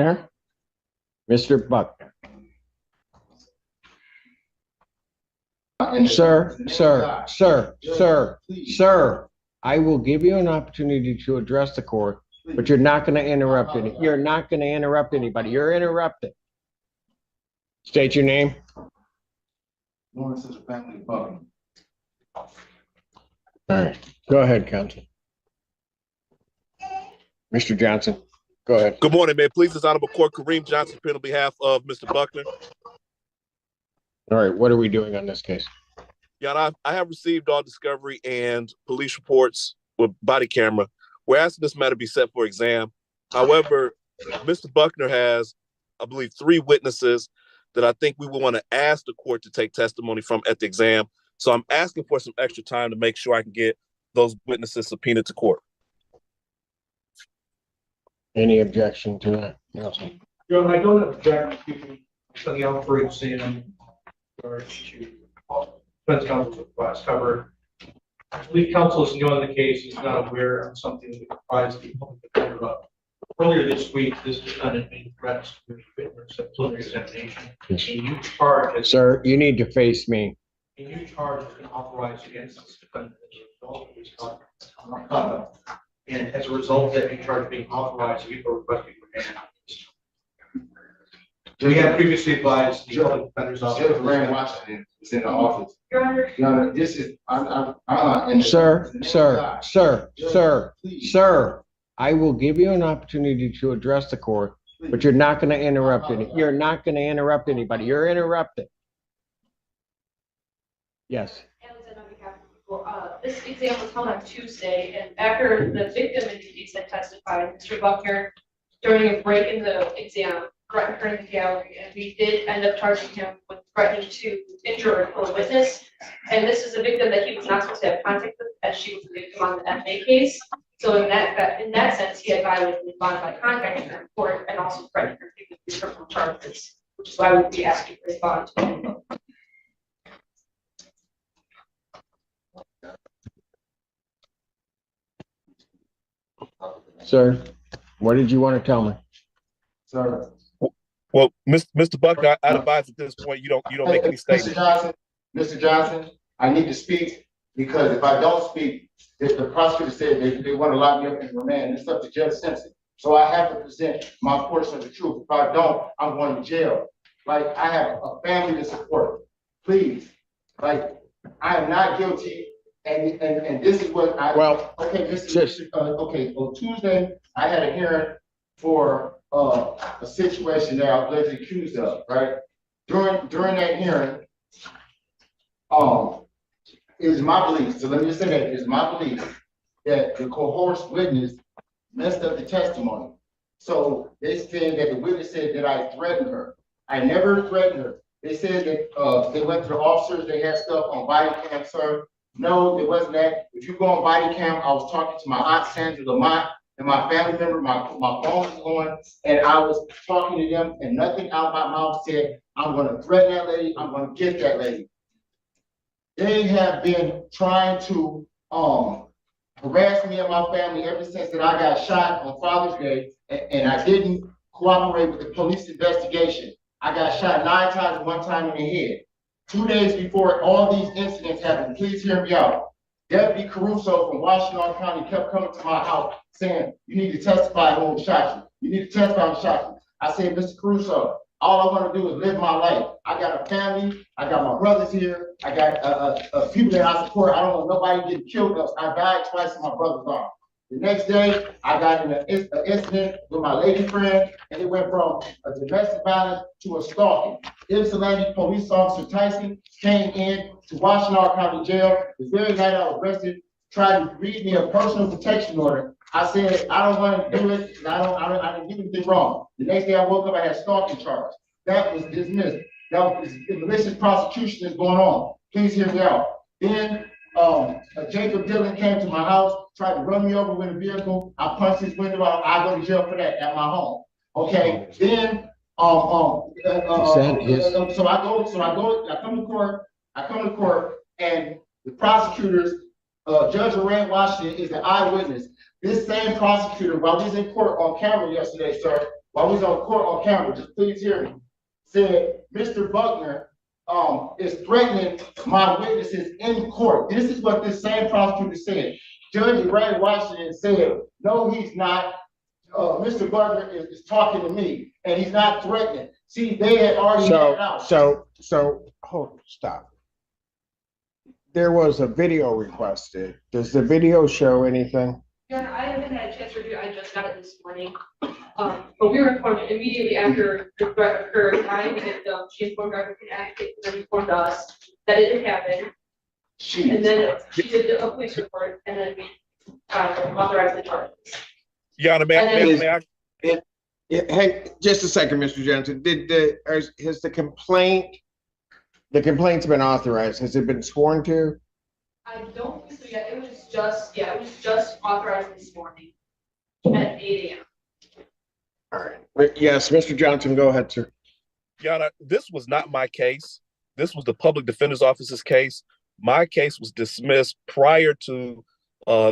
Mr. Buckner. Sir, I will give you an opportunity to address the court, but you're not going to interrupt any. You're not going to interrupt anybody. You're interrupted. State your name. Lawrence Buckner. All right, go ahead, counsel. Mr. Johnson, go ahead. Good morning, man. Please, this Honorable Court, Kareem Johnson, on behalf of Mr. Buckner. All right, what are we doing on this case? Yeah, I have received all discovery and police reports with body camera. We're asking this matter be set for exam. However, Mr. Buckner has, I believe, 3 witnesses that I think we will want to ask the court to take testimony from at the exam. So I'm asking for some extra time to make sure I can get those witnesses subpoenaed to court. Any objection to that? Nelson? Your Honor, I don't object to the outbreak exam or to defense counsel's request. However, I believe counsel is new on the case. Is not aware of something that comprised the public defender up. Earlier this week, this defendant made threats to witness at preliminary examination. Yes. A new charge, Sir, you need to face me. a new charge has been authorized against this defendant as a result of his conduct. And as a result of that new charge being authorized, we are requesting remand. We have previously advised the public defender's office. Judge Rand Washington is in the office. Your Honor. Your Honor, this is, Sir, I will give you an opportunity to address the court, but you're not going to interrupt any. You're not going to interrupt anybody. You're interrupted. Yes. This exam was held on Tuesday, and after the victim in the case had testified, Mr. Buckner, during a break in the exam, threatened her in the gallery, and we did end up charging him with threatening to injure a witness. And this is a victim that he was not supposed to have contact with, as she was a victim on the FA case. So in that sense, he had violated the bond by contacting her in court and also threatening her with criminal charges, which is why we would be asking for his bond. Sir, what did you want to tell me? sir. Well, Mr. Buckner, I'd advise at this point you don't make any statements. Mr. Johnson, I need to speak because if I don't speak, if the prosecutor said they want to lock me up in remand, it's up to Judge Simpson. So I have to present my portion of the truth. If I don't, I'm going to jail. Like, I have a family to support. Please, like, I am not guilty. And this is what I, Well, okay, on Tuesday, I had a hearing for a situation that I was allegedly accused of, right? During that hearing, it was my belief, so let me just say that, it is my belief that the coerced witness messed up the testimony. So they said that the witness said that I threatened her. I never threatened her. They said that they went to the officers, they had stuff on body cam, sir. No, it wasn't that. If you go on body cam, I was talking to my aunt Sandra Lamont and my family member, my phone was on, and I was talking to them, and nothing out of my mouth said, I'm gonna threaten that lady, I'm gonna get that lady. They have been trying to harass me and my family ever since that I got shot on Father's Day, and I didn't cooperate with the police investigation. I got shot 9 times, 1 time in the head. 2 days before all these incidents happened, please hear me out. Deputy Caruso from Washington County kept coming to my house saying, you need to testify who shot you. You need to testify who shot you. I said, Mr. Caruso, all I want to do is live my life. I got a family. I got my brothers here. I got people that I support. I don't want nobody getting killed else. I died twice in my brother's arm. The next day, I got in an incident with my lady friend, and it went from a domestic violence to a stalking. Ypsilanti police officer Tyson came in to Washington County Jail. The very night I was arrested, tried to read me a personal protection order. I said, I don't want to do it, and I didn't do anything wrong. The next day I woke up, I had stalking charge. That was dismissed. That was the malicious prosecution is going on. Please hear me out. Then Jacob Dillon came to my house, tried to run me over with a vehicle. I punched his window out. I go to jail for that at my home. Okay. Then so I come to court, and the prosecutors, Judge Lawrence Washington is the eyewitness. This same prosecutor, while he's in court on camera yesterday, sir, while we was on court on camera, just please hear me, said, Mr. Buckner, is threatening my witnesses in court. This is what this same prosecutor said. Judge Ray Washington said, no, he's not. Mr. Buckner is talking to me, and he's not threatening. See, they had already had it out. Hold, stop. There was a video requested. Does the video show anything? Yeah, I haven't had a chance to review, I just got it this morning. But we were informed immediately after the threat occurred, she informed our advocate, and then informed us that it had happened. And then she did a police report, and then we authorized the charges. Yana, may I? Hey, just a second, Mr. Johnson. Has the complaint's been authorized? Has it been sworn to? I don't think so yet. It was just authorized this morning at 8 a.m. All right. Yes, Mr. Johnson, go ahead, sir. Yana, this was not my case. This was the public defender's office's case. My case was dismissed prior to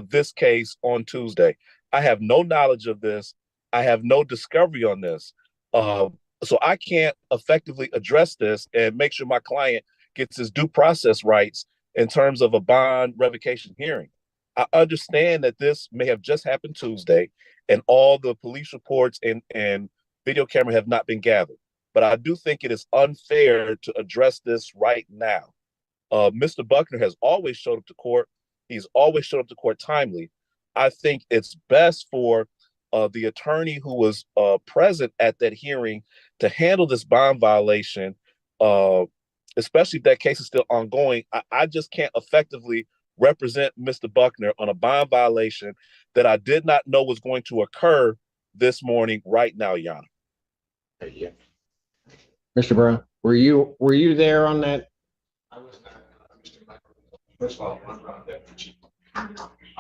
this case on Tuesday. I have no knowledge of this. I have no discovery on this. So I can't effectively address this and make sure my client gets his due process rights in terms of a bond revocation hearing. I understand that this may have just happened Tuesday and all the police reports and video camera have not been gathered. But I do think it is unfair to address this right now. Mr. Buckner has always showed up to court. He's always showed up to court timely. I think it's best for the attorney who was present at that hearing to handle this bond violation, especially if that case is still ongoing. I just can't effectively represent Mr. Buckner on a bond violation that I did not know was going to occur this morning right now, Yana. Yeah. Mr. Brown, were you there on that? I was not, Mr. Michael. First of all, I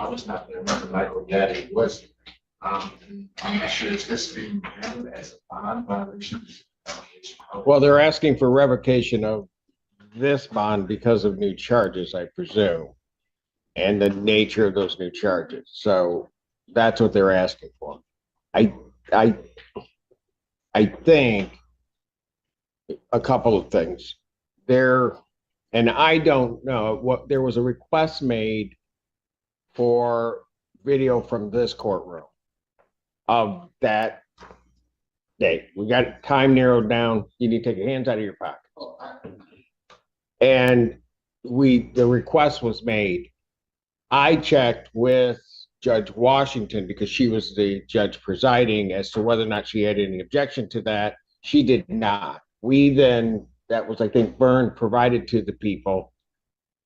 was not there. Mr. Michael Gaddy was. I'm not sure is this being handled as a bond violation. Well, they're asking for revocation of this bond because of new charges, I presume, and the nature of those new charges. So that's what they're asking for. I think a couple of things there, and I don't know what there was a request made for video from this courtroom of that date. We got time narrowed down. You need to take your hands out of your pockets. And the request was made. I checked with Judge Washington because she was the judge presiding as to whether or not she had any objection to that. She did not. That was, I think, Byrne provided to the people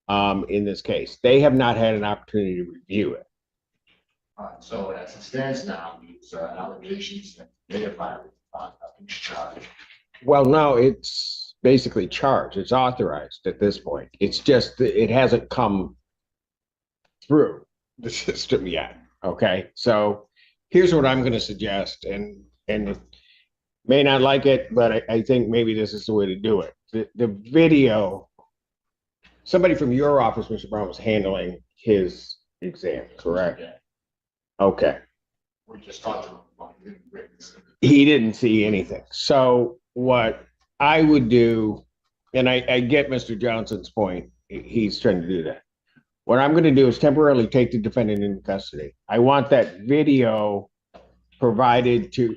in this case. They have not had an opportunity to review it. So as it stands now, these allegations that they have violated nothing's charged. Well, no, it's basically charged. It's authorized at this point. It's just it hasn't come through the system yet. Okay, so here's what I'm going to suggest, and it may not like it, but I think maybe this is the way to do it. The video. Somebody from your office, Mr. Brown, was handling his exam, correct? Yeah. Okay. We just talked about witness. He didn't see anything. So what I would do, and I get Mr. Johnson's point, he's trying to do that. What I'm going to do is temporarily take the defendant into custody. I want that video provided to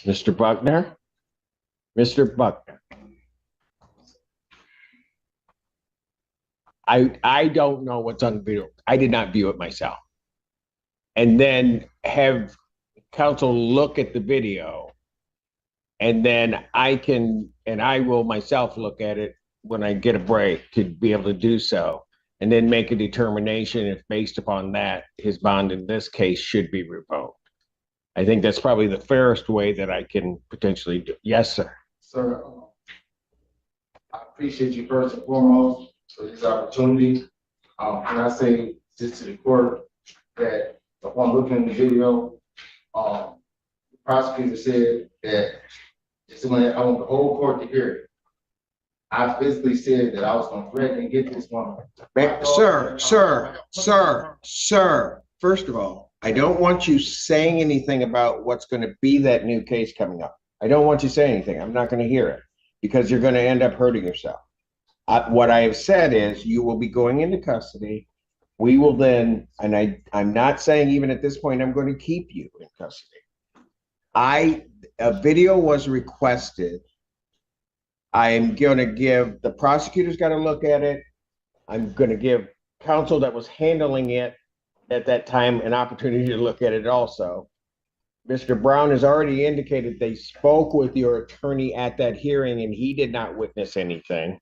Mr. Buckner. Mr. Buckner. I don't know what's on the video. I did not view it myself. And then have counsel look at the video, and then I will myself look at it when I get a break to be able to do so, and then make a determination if based upon that, his bond in this case should be revoked. I think that's probably the fairest way that I can potentially do. Yes, sir. Sir, I appreciate you first and foremost for this opportunity. And I say just to the court that upon looking at the video, the prosecutor said that I want the whole court to hear it. I physically said that I was going to threaten and get this woman. Sir, first of all, I don't want you saying anything about what's going to be that new case coming up. I don't want you saying anything. I'm not going to hear it because you're going to end up hurting yourself. What I have said is you will be going into custody. We will then, and I'm not saying even at this point I'm going to keep you in custody. A video was requested. I am going to give, the prosecutor's got to look at it. I'm going to give counsel that was handling it at that time an opportunity to look at it also. Mr. Brown has already indicated they spoke with your attorney at that hearing and he did not witness anything.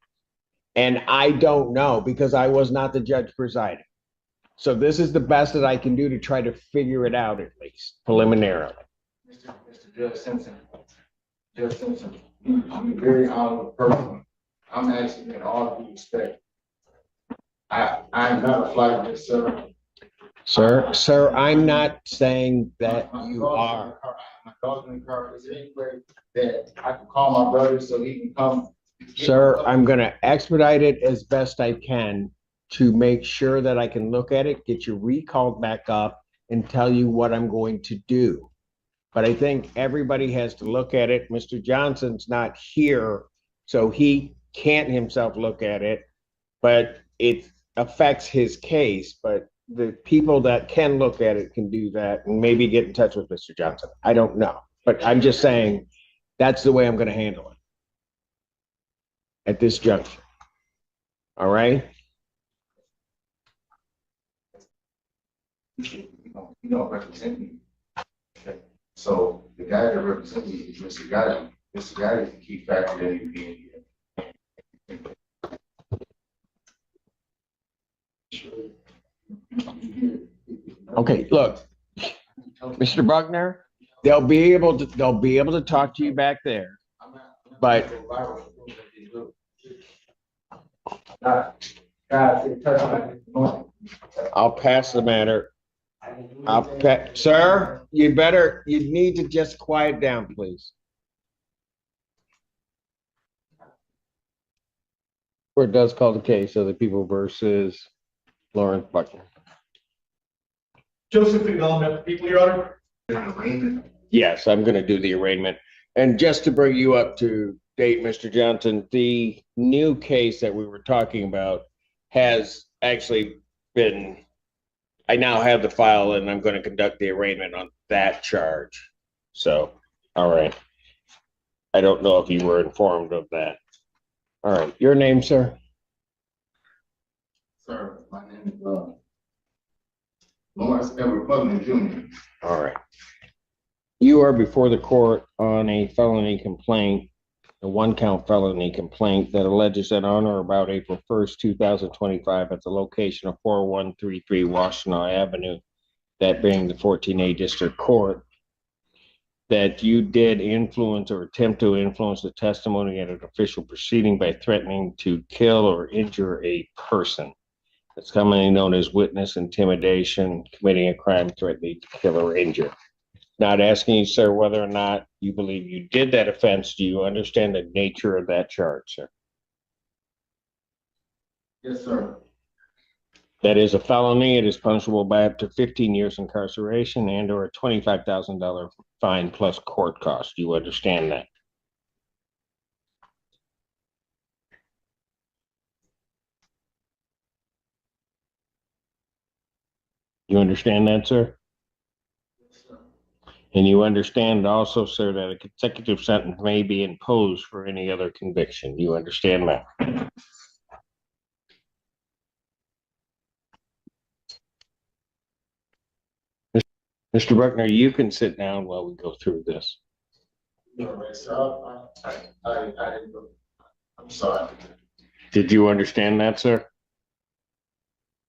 And I don't know because I was not the judge presiding. So this is the best that I can do to try to figure it out at least preliminarily. Mr. Judge Simpson. Judge Simpson, I'm a very honorable person. I'm asking in all due respect. I'm not a flight risk, sir. Sir, I'm not saying that My you daughter's are. in the car. My daughter's in the car. Is there any way that I can call my brother so he can come? Sir, I'm going to expedite it as best I can to make sure that I can look at it, get you recalled back up and tell you what I'm going to do. But I think everybody has to look at it. Mr. Johnson's not here, so he can't himself look at it, but it affects his case. But the people that can look at it can do that and maybe get in touch with Mr. Johnson. I don't know, but I'm just saying that's the way I'm going to handle it at this juncture. All right? You don't represent me. Okay. So the guy that represents me is Mr. Gotti. Mr. Gotti is the key factor that you being here. Okay, look, Mr. Buckner, they'll be able to talk to you back there. But I'll pass the matter. Sir, you need to just quiet down, please. Court does call the case of the people versus Lawrence Buckner. Joseph McMillan, people, Your Honor. Yes, I'm going to do the arraignment. And just to bring you up to date, Mr. Johnson, the new case that we were talking about has actually been, I now have the file and I'm going to conduct the arraignment on that charge. So, all right. I don't know if you were informed of that. All right. Your name, sir? Sir, my name is Lawrence Buckner Jr. All right. You are before the court on a felony complaint, a one-count felony complaint that alleges that on or about April 1st, 2025, at the location of 4133 Washington Avenue, that being the 14A District Court, that you did influence or attempt to influence the testimony at an official proceeding by threatening to kill or injure a person. It's commonly known as witness intimidation, committing a crime threatening to kill or injure. Not asking you, sir, whether or not you believe you did that offense. Do you understand the nature of that charge, sir? Yes, sir. That is a felony. It is punishable by up to 15 years incarceration and or a $25,000 fine plus court costs. Do you understand that? You understand that, sir? Yes, sir. And you understand also, sir, that a consecutive sentence may be imposed for any other conviction. You understand that? Mr. Buckner, you can sit down while we go through this. All right, so I didn't know. I'm sorry. Did you understand that, sir?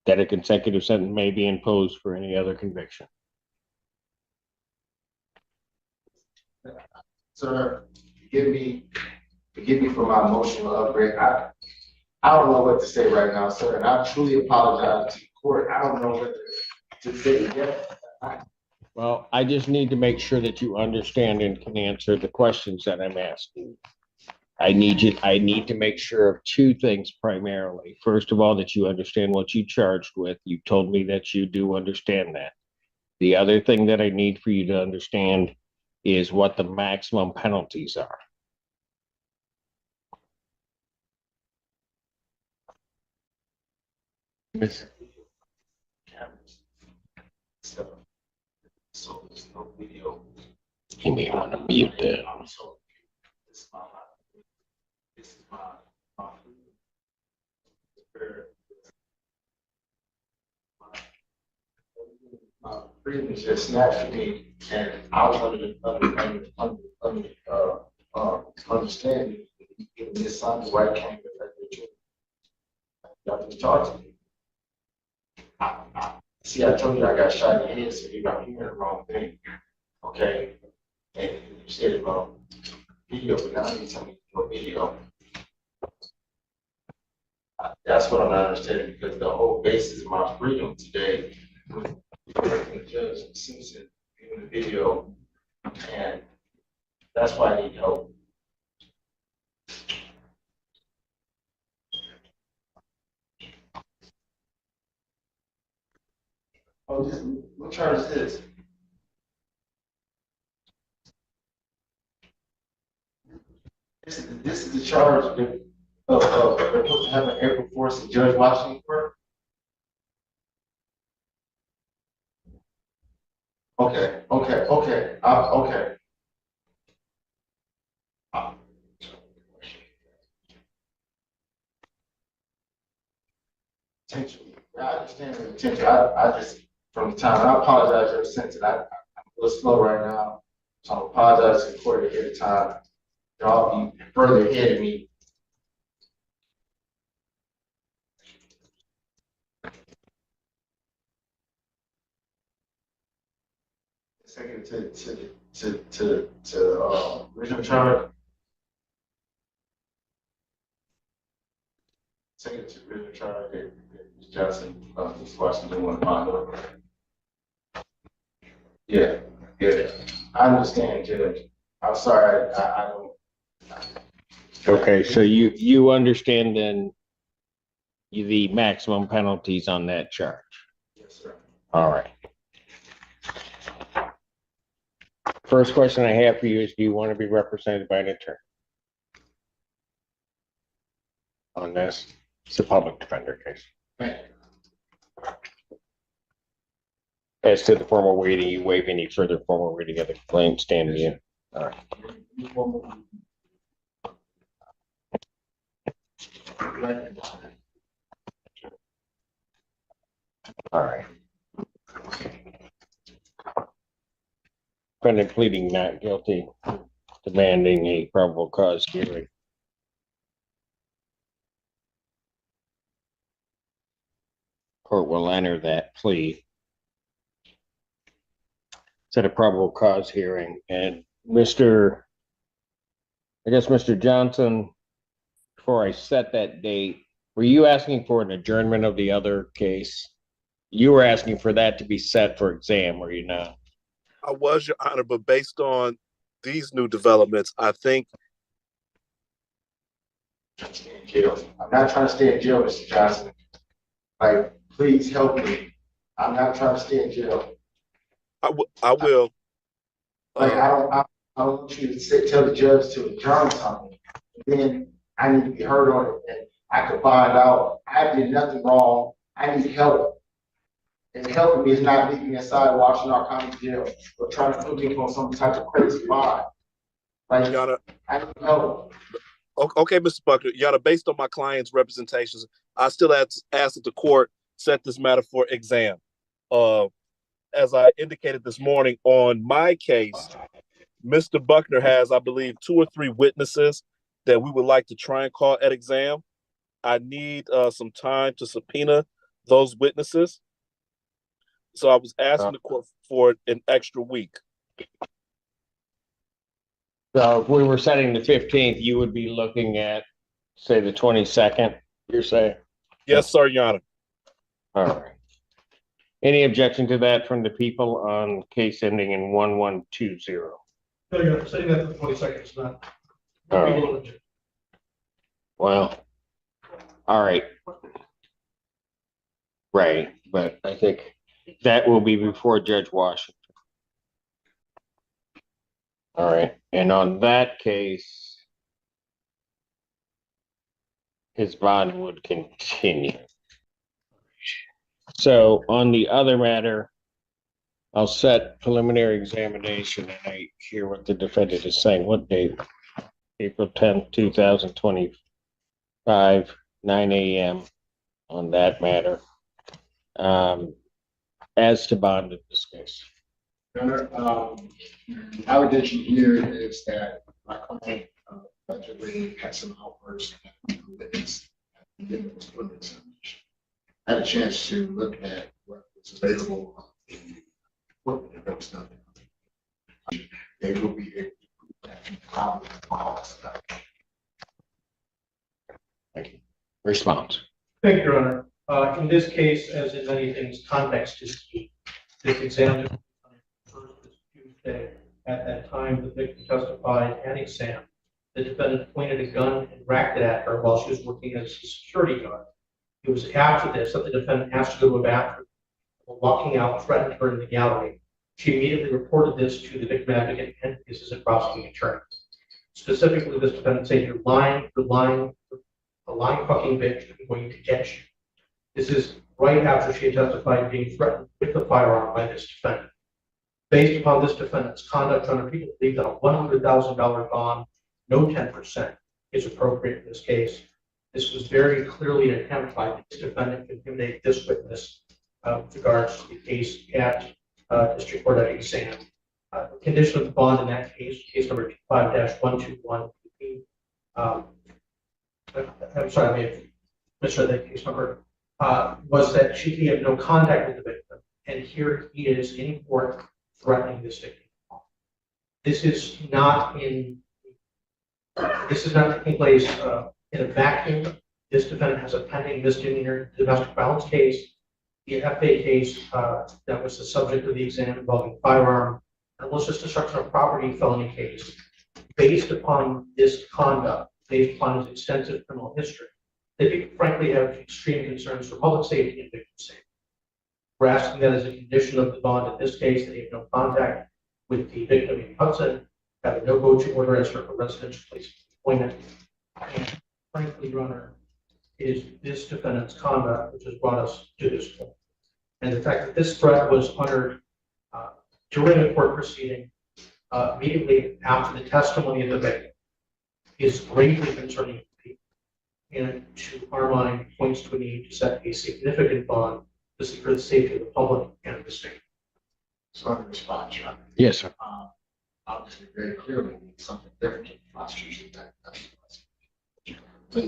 That a consecutive sentence may be imposed for any other conviction. Sir, forgive me for my emotional upbreak. I don't know what to say right now, sir, and I truly apologize to the court. I don't know what to say yet. Well, I just need to make sure that you understand and can answer the questions that I'm asking. I need to make sure of two things primarily. First of all, that you understand what you charged with. You told me that you do understand that. The other thing that I need for you to understand is what the maximum penalties are. Miss- So there's no video. You may want to mute that. So this is my life. This is my freedom is just snatched from me, and I was understanding giving this son the right kind of children. Y'all just talk to me. See, I told you I got shot in the head, so you're not hearing the wrong thing. Okay? And you said about video, but now you tell me no video. That's what I'm not understanding, because the whole basis of my freedom today was Judge Simpson viewing the video, and that's why I need help. Oh, what charge is this? This is the charge of having April 4th and Judge Washington court? Okay. Potential. I understand the potential. I just, from the time, and I apologize ever since, and I'm a little slow right now, so I apologize to the court ahead of time. Y'all be further ahead of me. Second to original charge. Second to original charge that Ms. Johnson, Ms. Washington want to find out. Yeah. I understand, Judge. I'm sorry, I don't. Okay, so you understand then the maximum penalties on that charge? Yes, sir. All right. First question I have for you is, do you want to be represented by an attorney on this? It's a public defender case. Thank you. As to the formal reading, you waive any further formal reading of the complaint, stand to you. All right. All right. Defendant pleading not guilty, demanding a probable cause hearing. Court will enter that plea. Set a probable cause hearing, and Mr. Johnson, before I set that date, were you asking for an adjournment of the other case? You were asking for that to be set for exam, were you not? I was, Your Honor, but based on these new developments, I think. Stay in jail. I'm not trying to stay in jail, Mr. Johnson. Like, please help me. I'm not trying to stay in jail. I will. Like, I don't want you to tell the judge to adjourn something. Then I need to be heard on it, and I could find out I did nothing wrong. I need help. And helping me is not leaving me inside Washington County Jail or trying to put me on some type of crazy bond. Like, Your Honor, I need help. okay, Mr. Buckner, Your Honor, based on my client's representations, I still ask that the court set this matter for exam. As I indicated this morning on my case, Mr. Buckner has, I believe, 2 or 3 witnesses that we would like to try and call at exam. I need some time to subpoena those witnesses. So I was asking the court for an extra week. So if we were setting the 15th, you would be looking at, say, the 22nd, you're saying? Yes, sir, Your Honor. All right. Any objection to that from the people on case ending in 1120? No, you're saying that the 22nd is not. All right. Well, all right. Right, but I think That will be before Judge Washington. All right, and on that case, his bond would continue. So on the other matter, I'll set preliminary examination and I hear what the defendant is saying. What date? April 10th, 2025, 9 a.m. on that matter. As to bond in this case. Allegation here is that my client allegedly had some outbursts. I had a chance to look at what was available on the equipment that was done. They will be able to prove that probably cause that. Thank you. Response. Thank you, Your Honor. In this case, as in many things, context is key. This exam was on the first Tuesday. At that time, the victim testified and examined. The defendant pointed a gun and racked it at her while she was working as a security guard. It was after this that the defendant asked to go to a bathroom. While walking out, threatened her in the gallery. She immediately reported this to the victim advocate and the assistant prosecuting attorney. Specifically, this defendant said, "You're lying, a lying fucking bitch, I'm going to get you." This is right after she had testified being threatened with a firearm by this defendant. Based upon this defendant's conduct, under people believe that a $100,000 bond, no 10%, is appropriate in this case. This was very clearly an attempt by this defendant to intimidate this witness with regards to the case at District Court at exam. The condition of the bond in that case, case number 5-121. I'm sorry, I may have misread that case number. Was that he had no contact with the victim, and here he is in court threatening this victim. This is not taking place in a vacuum. This defendant has a pending misdemeanor domestic violence case, the FA case that was the subject of the exam involving firearm, and malicious destruction of property felony case. Based upon this conduct, based upon his extensive criminal history, they frankly have extreme concerns for public safety and victim safety. We're asking that as a condition of the bond in this case, that he have no contact with the victim in Hudson, have a no go to order as for a residential place of employment. And frankly, Your Honor, is this defendant's conduct which has brought us to this point. And the fact that this threat was uttered during a court proceeding immediately after the testimony of the victim is greatly concerning to people. And to our mind, points to a need to set a significant bond to secure the safety of the public and the state. So I'm respond, John. Yes, sir. Obviously, very clearly something different in the prosecution that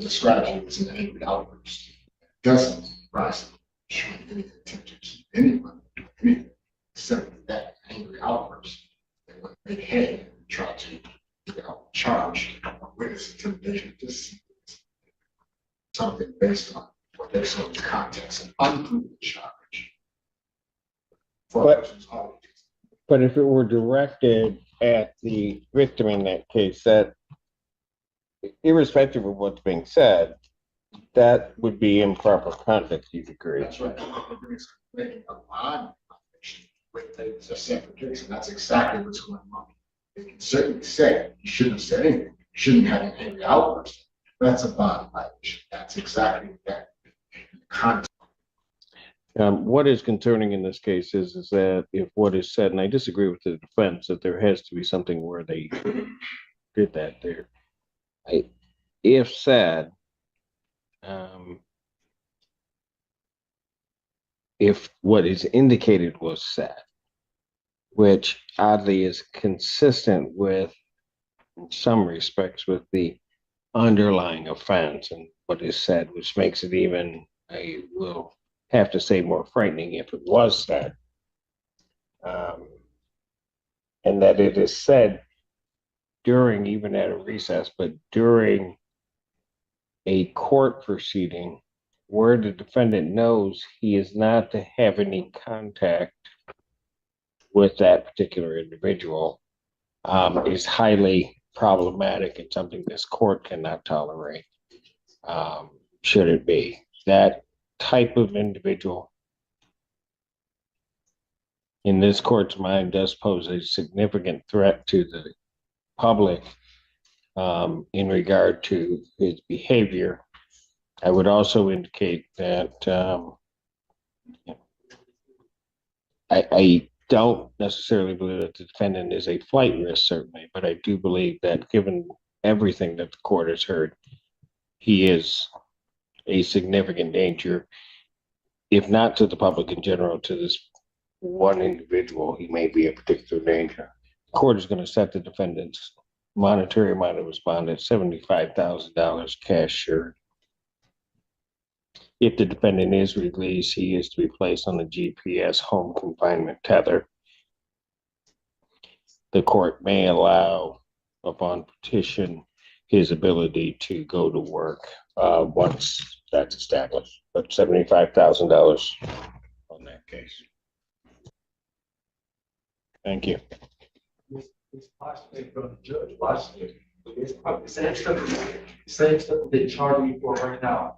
describes it as an angry outburst. Doesn't rise to any attempt to keep anyone doing anything except that angry outburst. They went ahead and tried to charge witness intimidation. This is something based on what they saw in context and unproven charge. But if it were directed at the victim in that case, that irrespective of what's being said, that would be improper context, you'd agree. That's right. Making a bond with a separate case, and that's exactly what's going on. You can certainly say you shouldn't have said anything, you shouldn't have an angry outburst. That's a bond violation. That's exactly that context. What is concerning in this case is that if what is said, and I disagree with the defense, that there has to be something where they did that there. If said, if what is indicated was said, which oddly is consistent with, in some respects, with the underlying offense and what is said, which makes it even, I will have to say, more frightening if it was said. And that it is said during, even at a recess, but during a court proceeding where the defendant knows he is not to have any contact with that particular individual, is highly problematic and something this court cannot tolerate, should it be. That type of individual in this court's mind, does pose a significant threat to the public in regard to his behavior. I would also indicate that I don't necessarily believe that the defendant is a flight risk, certainly, but I do believe that given everything that the court has heard, he is a significant danger, if not to the public in general, to this one individual. He may be a particular danger. The court is going to set the defendant's monetary amount of his bond at $75,000 cash sure. If the defendant is released, he is to be placed on the GPS home confinement tether. The court may allow, upon petition, his ability to go to work once that's established, but $75,000 on that case. Thank you. It's possible from the judge watching it. It's probably the same stuff that they charge me for right now.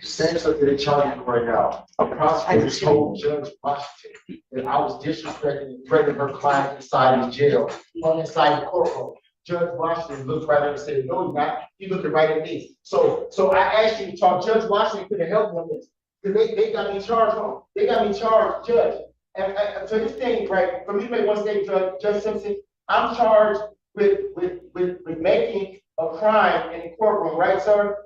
Same stuff that they charge me for right now. A prosecutor told Judge Washington that I was disrespecting and threatening her client inside the jail, inside the courtroom. Judge Washington looked right at her and said, "No, you're not." He looked right at me. So I asked you to talk. Judge Washington could have helped me on this. Because they got me charged on. They got me charged, Judge. And so this thing, right, for me to make one statement, Judge Simpson, I'm charged with making a crime in the courtroom, right, sir?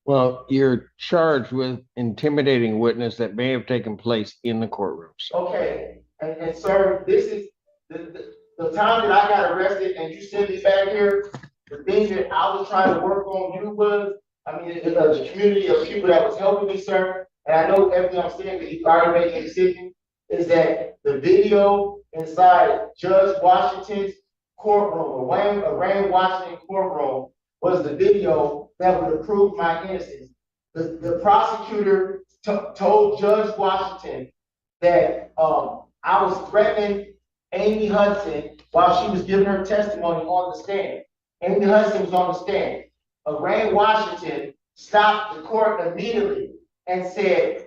Well, you're charged with intimidating witness that may have taken place in the courtroom. Okay, and sir, this is the time that I got arrested and you sent me back here, the thing that I was trying to work on you was, I mean, the community of people that was helping me, sir, and I know everything I'm saying, that you've already made a decision, is that the video inside Judge Washington's courtroom, a Wayne Washington courtroom, was the video that would have proved my innocence. The prosecutor told Judge Washington that I was threatening Amy Hudson while she was giving her testimony on the stand. Amy Hudson was on the stand. Wayne Washington stopped the court immediately and said,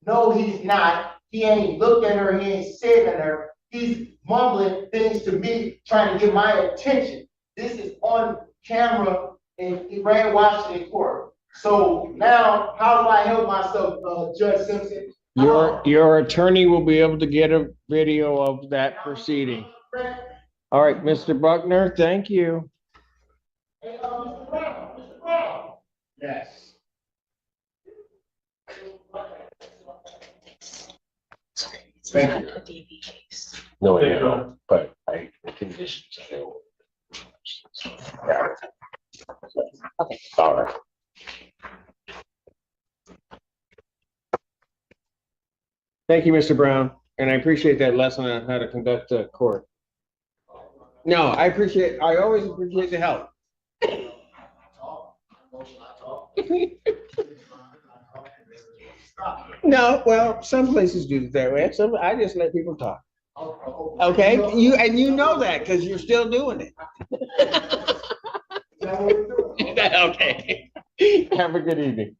"No, he's not. He ain't looked at her, he ain't said to her. He's mumbling things to me, trying to get my attention." This is on camera in Wayne Washington court. So now, how do I help myself, Judge Simpson? Your attorney will be able to get a video of that proceeding. All right, Mr. Buckner, thank you. Hey, Mr. Brown, Mr. Brown. Yes. Thank you. No, I don't, but I, the conditions. Yeah. Okay. All right. Thank you, Mr. Brown, and I appreciate that lesson on how to conduct a court. No, I always appreciate the help. No, well, some places do it that way. Some, I just let people talk. Okay, you know that because you're still doing it. Okay. Have a good evening.